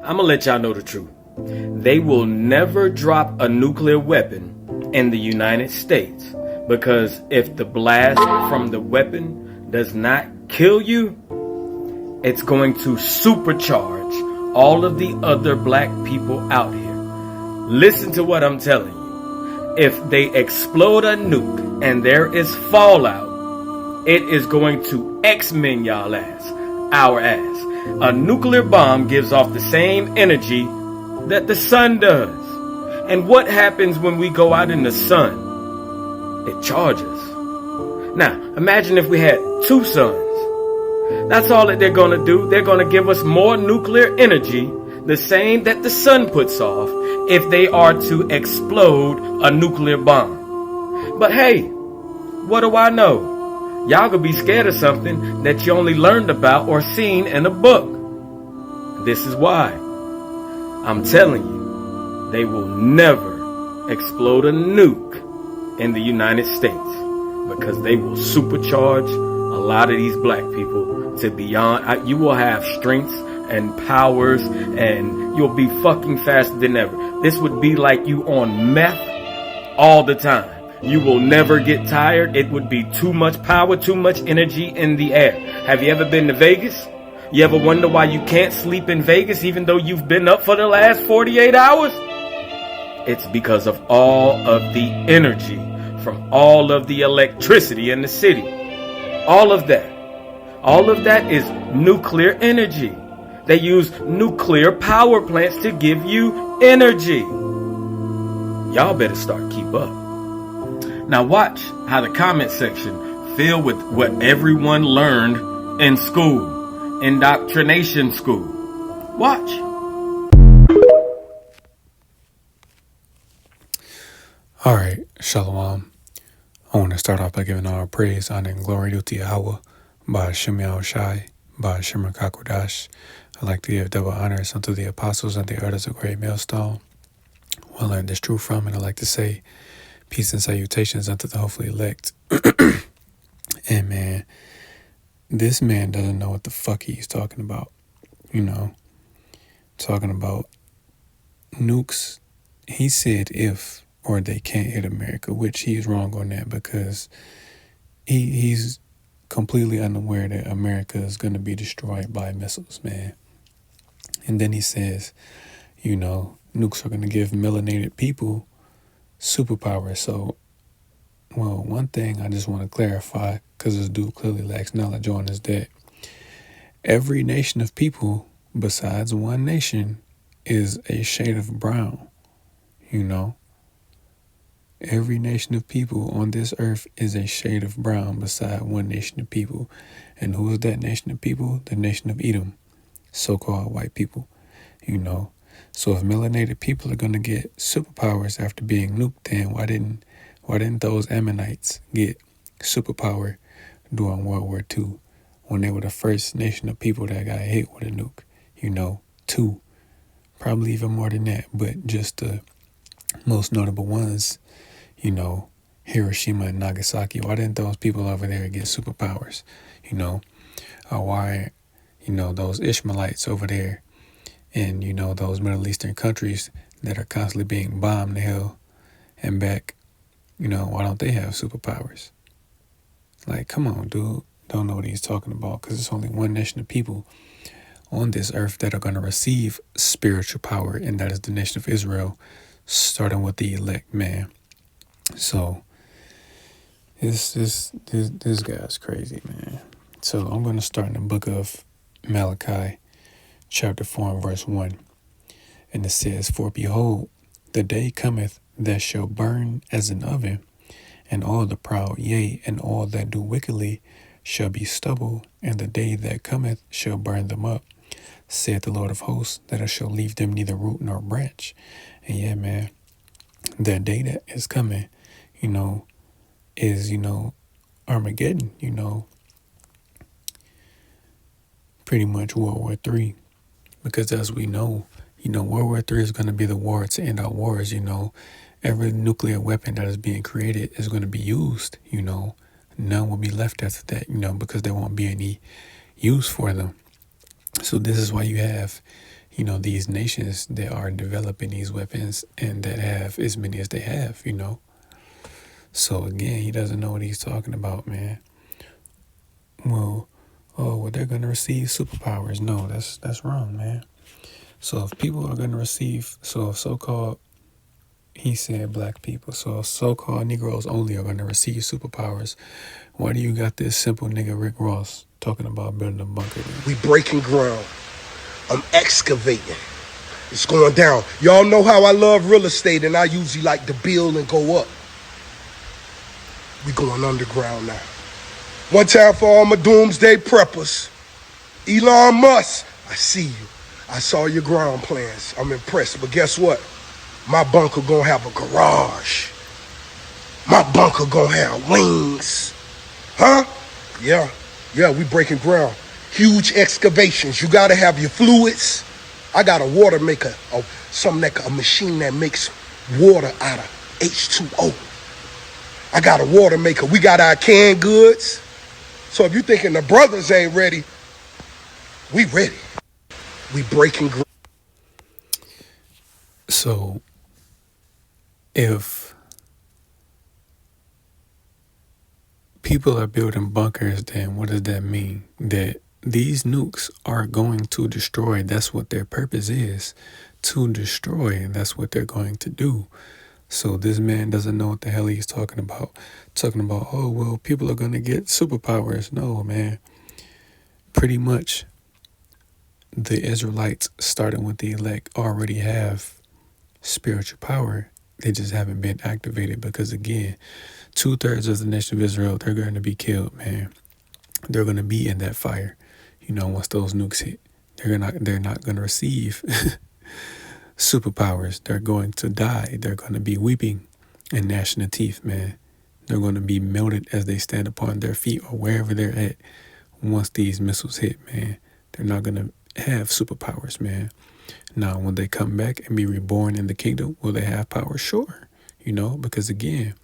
I'm gonna let y'all know the truth. They will never drop a nuclear weapon in the United States, because if the blast from the weapon does not kill you, it's going to supercharge all of the other black people out here. Listen to what I'm telling you. If they explode a nuke and there is fallout, it is going to X-Men y'all ass, our ass. A nuclear bomb gives off the same energy that the sun does. And what happens when we go out in the sun? It charges. Now, imagine if we had two suns. That's all that they're going to do. They're going to give us more nuclear energy, the same that the sun puts off, if they are to explode a nuclear bomb. But hey, what do I know? Y'all could be scared of something that you only learned about or seen in a book. This is why. I'm telling you, they will never explode a nuke in the United States, because they will supercharge a lot of these black people to beyond. You will have strengths and powers, and you'll be fucking faster than ever. This would be like you on meth all the time. You will never get tired. It would be too much power, too much energy in the air. Have you ever been to Vegas? You ever wonder why you can't sleep in Vegas even though you've been up for the last 48 hours? It's because of all of the energy from all of the electricity in the city. All of that. All of that is nuclear energy. They use nuclear power plants to give you energy. Y'all better start keep up. Now watch how the comment section fill with what everyone learned in school, indoctrination school. Watch. All right, Shalom. I want to start off by giving all praise, honor, and glory to Yahweh, Ba'ashem Yahushai, Ba'ashem Rakakodash. I'd like to give double honors unto the apostles and the elders of Great Millstone, who I learned this truth from, and I'd like to say peace and salutations unto the hopefully elect. And man, this man doesn't know what the fuck he's talking about. You know, talking about nukes. He said if, or they can't hit America, which he's wrong on that, because he's completely unaware that America is going to be destroyed by missiles, man. And then he says, you know, nukes are going to give melanated people superpowers. So, well, one thing I just want to clarify, because this dude clearly lacks knowledge on, is that every nation of people besides one nation is a shade of brown. You know, every nation of people on this earth is a shade of brown beside one nation of people. And who is that nation of people? The nation of Edom, so-called white people, you know. So if melanated people are going to get superpowers after being nuked, then why didn't those Ammonites get superpower during World War II, when they were the first nation of people that got hit with a nuke? You know, two, probably even more than that, but just the most notable ones, you know, Hiroshima and Nagasaki. Why didn't those people over there get superpowers? You know, why, you know, those Ishmaelites over there in, you know, those Middle Eastern countries that are constantly being bombed to hell and back, you know, why don't they have superpowers? Like, come on, dude. Don't know what he's talking about, because it's only one nation of people on this earth that are going to receive spiritual power, and that is the nation of Israel, starting with the elect, man. So this guy's crazy, man. So I'm going to start in the book of Malachi, chapter 4 and verse 1. And it says, "For behold, the day cometh that shall burn as an oven, and all the proud, yea, and all that do wickedly shall be stubble, and the day that cometh shall burn them up, saith the Lord of hosts, that I shall leave them neither root nor branch." And yeah, man, that day that is coming, you know, is, you know, Armageddon, you know, pretty much World War III. Because as we know, you know, World War III is going to be the war to end all wars, you know. Every nuclear weapon that is being created is going to be used, you know. None will be left after that, you know, because there won't be any use for them. So this is why you have, these nations that are developing these weapons and that have as many as they have. So again, he doesn't know what he's talking about, man. Well, they're gonna receive superpowers. No, that's wrong, man. So if people are gonna receive, so if so-called, he said black people, so if so-called Negroes only are gonna receive superpowers, why do you got this simple nigga Rick Ross talking about building a bunker? We breaking ground. I'm excavating. It's going down. Y'all know how I love real estate, and I usually like to build and go up. We going underground now. One time for all my doomsday preppers. Elon Musk, I see you. I saw your ground plans. I'm impressed. But guess what? My bunker gonna have a garage. My bunker gonna have wings. Huh? Yeah, we breaking ground. Huge excavations. You gotta have your fluids. I got a water maker, a machine that makes water out of H2O. I got a water maker. We got our canned goods. So if you thinking the brothers ain't ready, we ready. We breaking ground. So if people are building bunkers, then what does that mean? That these nukes are going to destroy. That's what their purpose is, to destroy, and that's what they're going to do. So this man doesn't know what the hell he's talking about. Talking about, oh, well, people are going to get superpowers. No, man. Pretty much the Israelites, starting with the elect, already have spiritual power. They just haven't been activated because, again, 2/3 of the nation of Israel, they're going to be killed, man. They're going to be in that fire, once those nukes hit. They're not going to receive superpowers. They're going to die. They're going to be weeping and gnashing of teeth, man. They're going to be melted as they stand upon their feet or wherever they're at once these missiles hit, man. They're not going to have superpowers, man. Now, when they come back and be reborn in the kingdom, will they have power? Sure, because again,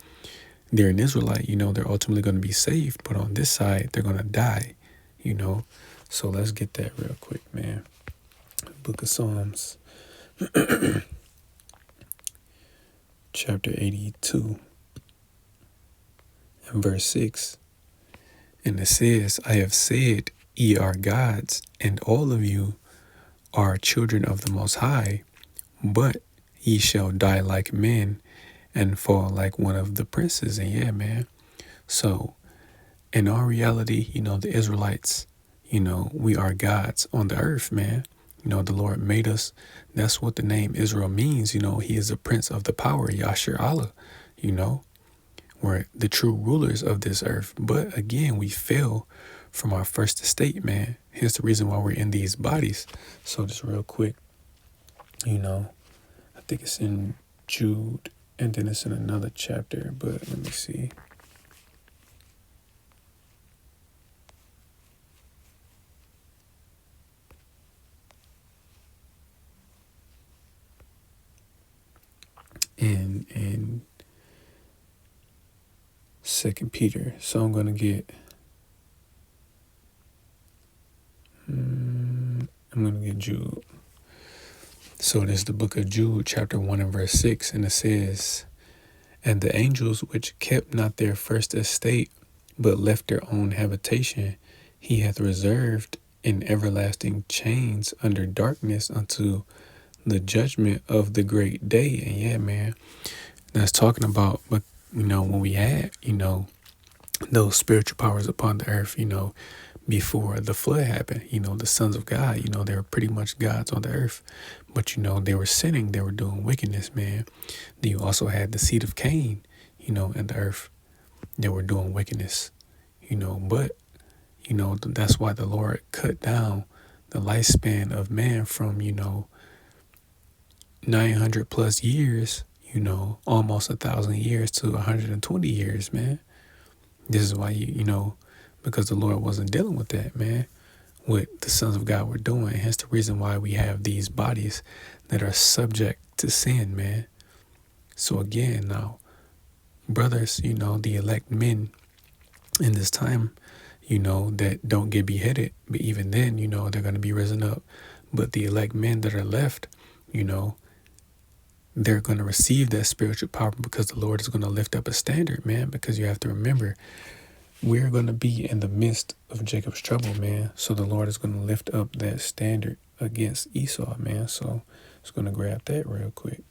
they're an Israelite, they're ultimately going to be saved. But on this side, they're going to die, So let's get that real quick, man. Book of Psalms. Chapter 82 and verse 6. And it says, I have said, ye are gods, and all of you are children of the Most High, but ye shall die like men and fall like one of the princes. And yeah, man. So in our reality, the Israelites, we are gods on the earth, man. The Lord made us. That's what the name Israel means. He is a prince of the power, Yashar Allah, we're the true rulers of this earth. But again, we fell from our first estate, man. Here's the reason why we're in these bodies. So just real quick, I think it's in Jude, and then it's in another chapter, but let me see. In 2 Peter. So I'm going to get Jude. So this is the book of Jude, chapter 1 and verse 6, and it says, and the angels which kept not their first estate, but left their own habitation, he hath reserved in everlasting chains under darkness unto the judgment of the great day. And yeah, man, that's talking about, but when we had, those spiritual powers upon the earth, before the flood happened, the sons of God, they were pretty much gods on the earth, but they were sinning, they were doing wickedness, man. Then you also had the seed of Cain, in the earth, they were doing wickedness, but that's why the Lord cut down the lifespan of man from 900 plus years, almost 1,000 years to 120 years, man. This is why because the Lord wasn't dealing with that, man, what the sons of God were doing. Hence the reason why we have these bodies that are subject to sin, man. So again, now, brothers, the elect men in this time, that don't get beheaded, but even then, they're going to be risen up But the elect men that are left, you know, they're going to receive that spiritual power because the Lord is going to lift up a standard, man. Because you have to remember, we're going to be in the midst of Jacob's trouble, man. So the Lord is going to lift up that standard against Esau, man. So it's going to grab that real quick.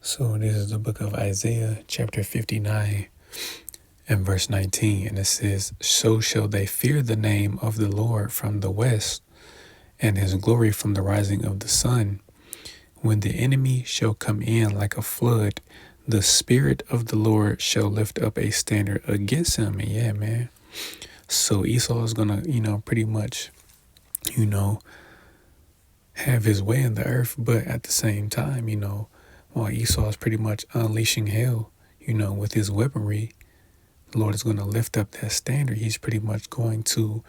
So this is the book of Isaiah, chapter 59 and verse 19. And it says, "So shall they fear the name of the Lord from the west, and his glory from the rising of the sun. When the enemy shall come in like a flood, the Spirit of the Lord shall lift up a standard against him." And yeah, man. So Esau is going to, pretty much, have his way in the earth. But at the same time, while Esau is pretty much unleashing hell, with his weaponry, the Lord is going to lift up that standard. He's pretty much going to,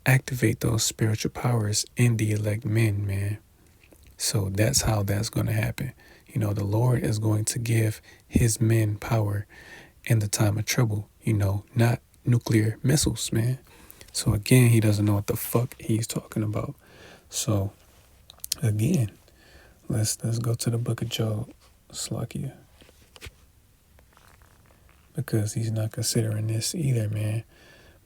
activate those spiritual powers in the elect men, man. So that's how that's going to happen. The Lord is going to give his men power in the time of trouble, not nuclear missiles, man. So again, he doesn't know what the fuck he's talking about. So again, let's go to the book of Job, Slakia. Because he's not considering this either, man.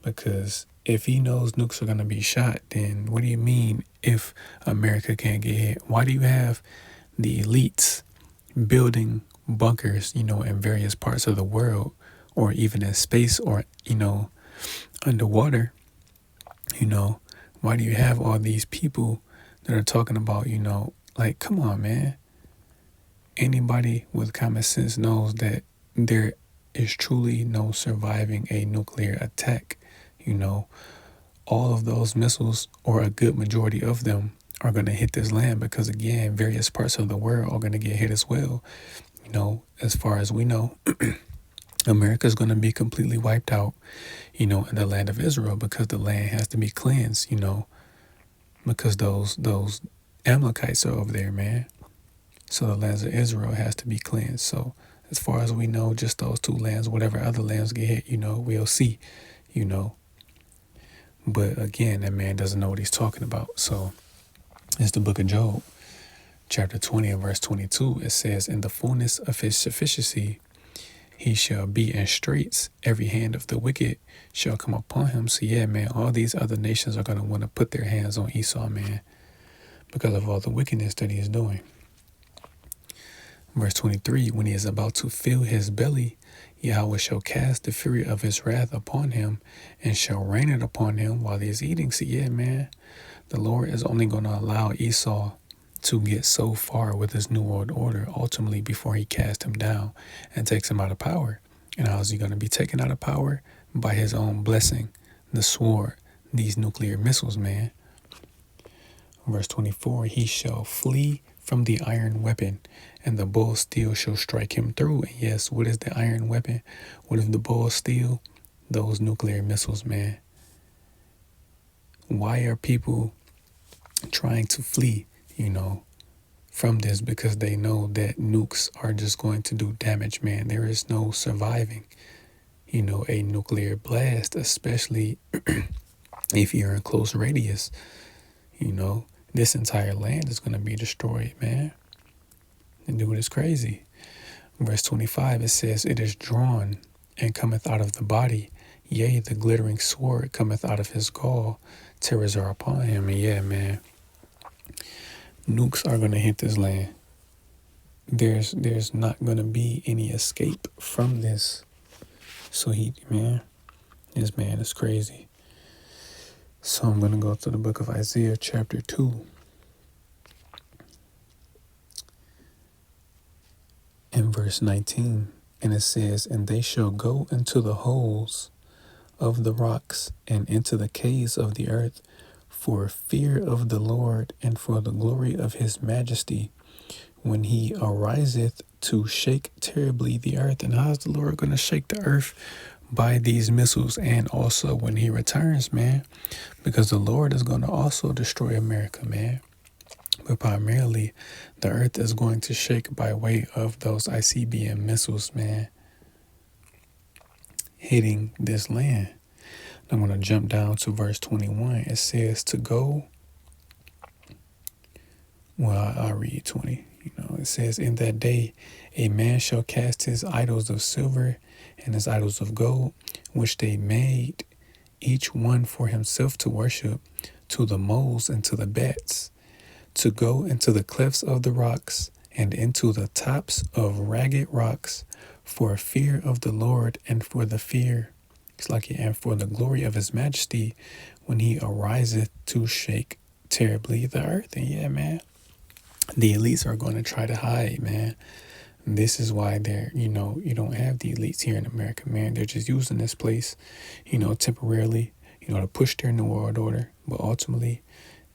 Because if he knows nukes are going to be shot, then what do you mean if America can't get hit? Why do you have the elites building bunkers, in various parts of the world, or even in space, or, underwater? Why do you have all these people that are talking about, like, come on, man. Anybody with common sense knows that there is truly no surviving a nuclear attack. All of those missiles, or a good majority of them, are going to hit this land because, again, various parts of the world are going to get hit as well. As far as we know, America is going to be completely wiped out, in the land of Israel, because the land has to be cleansed, because those Amalekites are over there, man. So the lands of Israel has to be cleansed. So as far as we know, just those two lands, whatever other lands get hit, we'll see, But again, that man doesn't know what he's talking about. So it's the book of Job, chapter 20 and verse 22. It says, "In the fullness of his sufficiency, he shall be in straits. Every hand of the wicked shall come upon him." So yeah, man, all these other nations are going to want to put their hands on Esau, man, because of all the wickedness that he is doing. Verse 23, "When he is about to fill his belly, Yahweh shall cast the fury of his wrath upon him, and shall rain it upon him while he is eating." So yeah, man, the Lord is only going to allow Esau to get so far with his new world order, ultimately, before he casts him down and takes him out of power. And how is he going to be taken out of power? By his own blessing, the sword, these nuclear missiles, man. Verse 24, "He shall flee from the iron weapon, and the bull steel shall strike him through." And yes, what is the iron weapon? What is the bull steel? Those nuclear missiles, man. Why are people trying to flee, from this? Because they know that nukes are just going to do damage, man. There is no surviving, a nuclear blast, especially if you're in close radius. This entire land is going to be destroyed, man. The dude is crazy. Verse 25, it says, "It is drawn and cometh out of the body. Yea, the glittering sword cometh out of his gall. Terrors are upon him." And yeah, man, nukes are going to hit this land. There's not going to be any escape from this. So this man is crazy. So I'm going to go to the book of Isaiah, chapter 2. In verse 19, and it says, "And they shall go into the holes of the rocks and into the caves of the earth, for fear of the Lord and for the glory of his majesty, when he ariseth to shake terribly the earth. And how's the Lord going to shake the earth? By these missiles, and also when he returns, man, because the Lord is going to also destroy America, man. But primarily, the earth is going to shake by way of those ICBM missiles, man, hitting this land. I'm going to jump down to verse 21. It says to go. Well, I'll read 20. It says, in that day, a man shall cast his idols of silver and his idols of gold, which they made, each one for himself to worship, to the moles and to the bats, to go into the clefts of the rocks and into the tops of ragged rocks, for fear of the Lord and for the fear, and for the glory of his majesty, when he ariseth to shake terribly the earth. And yeah, man, the elites are going to try to hide, man. This is why you don't have the elites here in America, man. They're just using this place, temporarily, to push their new world order. But ultimately,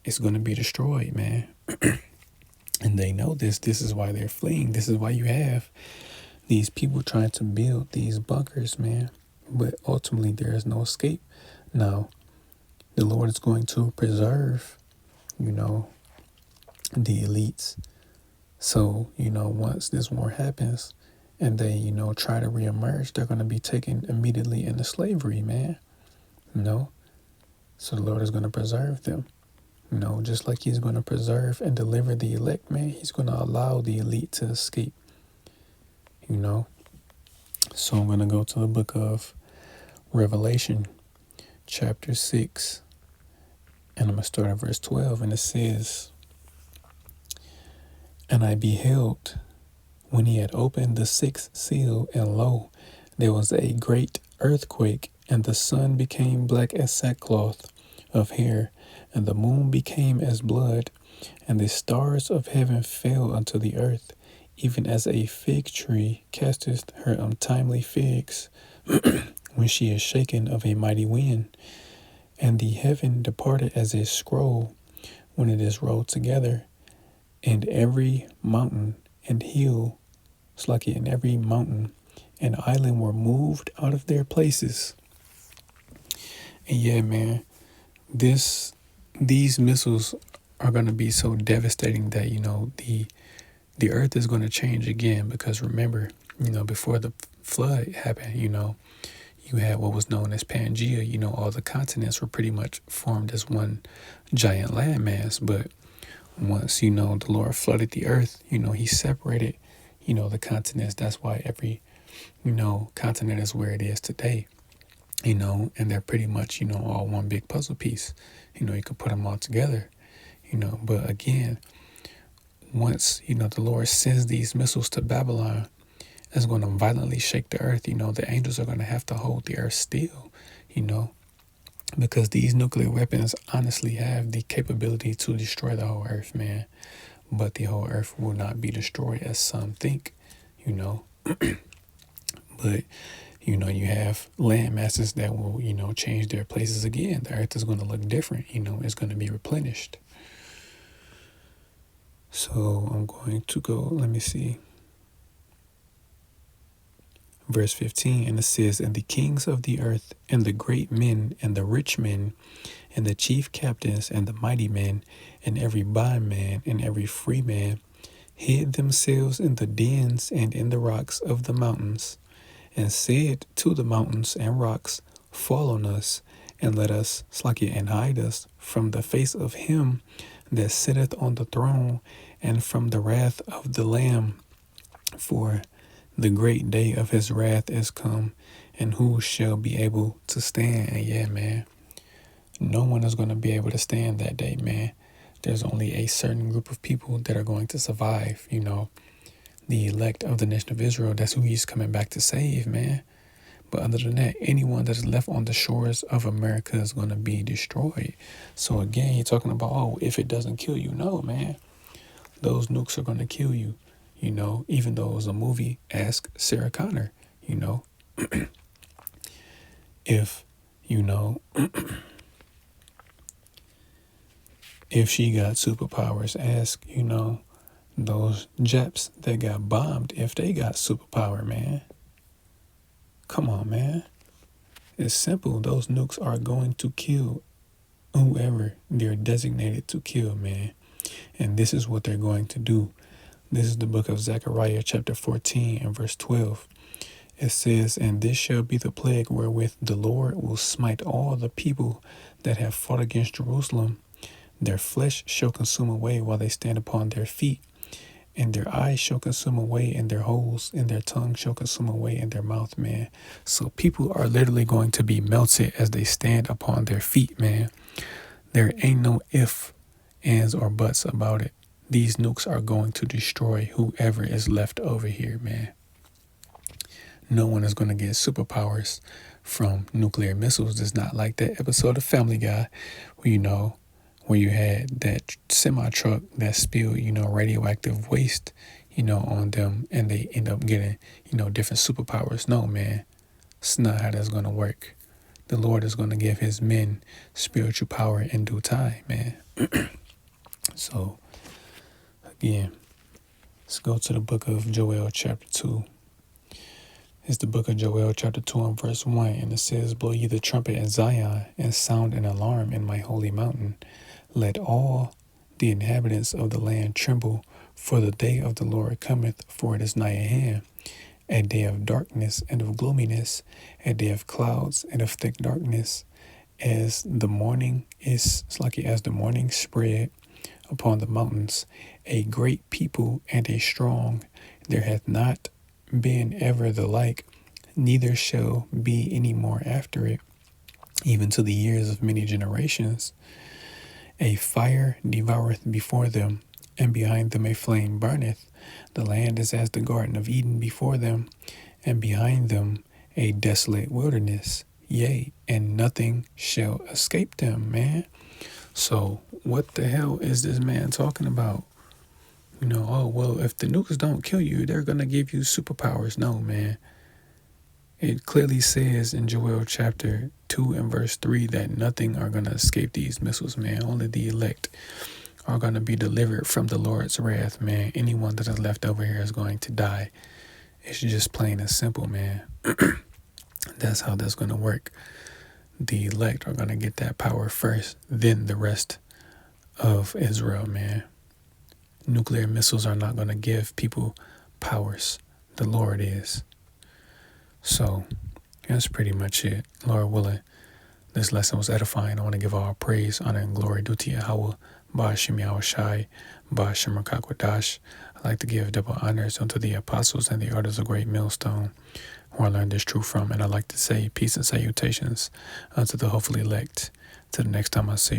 it's going to be destroyed, man. And they know this. This is why they're fleeing. This is why you have these people trying to build these bunkers, man. But ultimately, there is no escape. Now, the Lord is going to preserve, the elites. So, once this war happens and they, try to reemerge, they're going to be taken immediately into slavery, man. So the Lord is going to preserve them. Just like he's going to preserve and deliver the elect, man, he's going to allow the elite to escape, So I'm going to go to the book of Revelation, chapter 6, and I'm going to start at verse 12, and it says, and I beheld, when he had opened the sixth seal, and lo, there was a great earthquake, and the sun became black as sackcloth of hair, and the moon became as blood, and the stars of heaven fell unto the earth, even as a fig tree casteth her untimely figs, when she is shaken of a mighty wind. And the heaven departed as a scroll, when it is rolled together, and every mountain and hill, and every mountain and island were moved out of their places. And yeah, man, these missiles are going to be so devastating that, the earth is going to change again. Because remember, before the flood happened, you had what was known as Pangea. All the continents were pretty much formed as one giant landmass. But once, the Lord flooded the earth, he separated, the continents. That's why every, continent is where it is today, and they're pretty much, all one big puzzle piece. You could put them all together, but again, once, the Lord sends these missiles to Babylon, it's going to violently shake the earth. The angels are going to have to hold the earth still, because these nuclear weapons honestly have the capability to destroy the whole earth, man. But the whole earth will not be destroyed as some think, But, you have land masses that will, change their places again. The earth is going to look different, it's going to be replenished. So I'm going to go, let me see. Verse 15, and it says, and the kings of the earth, and the great men, and the rich men, and the chief captains, and the mighty men, and every bondman, and every free man, hid themselves in the dens and in the rocks of the mountains, and said to the mountains and rocks, fall on us, and let us, and hide us from the face of him that sitteth on the throne, and from the wrath of the Lamb. For the great day of his wrath is come, and who shall be able to stand? And yeah, man, no one is going to be able to stand that day, man. There's only a certain group of people that are going to survive, the elect of the nation of Israel. That's who he's coming back to save, man. But other than that, anyone that is left on the shores of America is going to be destroyed. So again, you're talking about, if it doesn't kill you. No, man. Those nukes are going to kill you, even though it was a movie. Ask Sarah Connor, if you know, if she got superpowers, ask, you know, those Japs that got bombed if they got superpower, man. Come on, man. It's simple. Those nukes are going to kill whoever they're designated to kill, man. And this is what they're going to do. This is the book of Zechariah, chapter 14 and verse 12. It says, "And this shall be the plague wherewith the Lord will smite all the people that have fought against Jerusalem. Their flesh shall consume away while they stand upon their feet, and their eyes shall consume away in their holes, and their tongue shall consume away in their mouth," man. So people are literally going to be melted as they stand upon their feet, man. There ain't no if, ands, or buts about it. These nukes are going to destroy whoever is left over here, man. No one is going to get superpowers from nuclear missiles. It's not like that episode of Family Guy where, you know, where you had that semi-truck that spilled, you know, radioactive waste, you know, on them, and they end up getting, you know, different superpowers. No, man, it's not how that's going to work. The Lord is going to give his men spiritual power in due time, man. So, again, let's go to the book of Joel, chapter 2. It's the book of Joel, chapter 2 and verse 1, and it says, "Blow ye the trumpet in Zion, and sound an alarm in my holy mountain. Let all the inhabitants of the land tremble, for the day of the Lord cometh, for it is nigh at hand. A day of darkness and of gloominess, a day of clouds and of thick darkness, as the morning spread upon the mountains, a great people and a strong. There hath not been ever the like, neither shall be any more after it, even to the years of many generations. A fire devoureth before them, and behind them a flame burneth. The land is as the Garden of Eden before them, and behind them a desolate wilderness. Yea, and nothing shall escape them," man. So what the hell is this man talking about? You know, oh, well, if the nukes don't kill you, they're going to give you superpowers. No, man. It clearly says in Joel chapter 2 and verse 3 that nothing are going to escape these missiles, man. Only the elect are going to be delivered from the Lord's wrath, man. Anyone that is left over here is going to die. It's just plain and simple, man. That's how that's going to work. The elect are going to get that power first, then the rest of Israel, man. Nuclear missiles are not going to give people powers. The Lord is. So that's pretty much it. Lord willing, this lesson was edifying. I want to give all praise, honor, and glory due to Yahweh, Ba'ashem Yahushai, Ba'ashem Rakakwadash. I like to give double honors unto the apostles and the elders of Great Millstone, who I learned this truth from. And I like to say peace and salutations unto the hopefully elect. Till the next time I see you.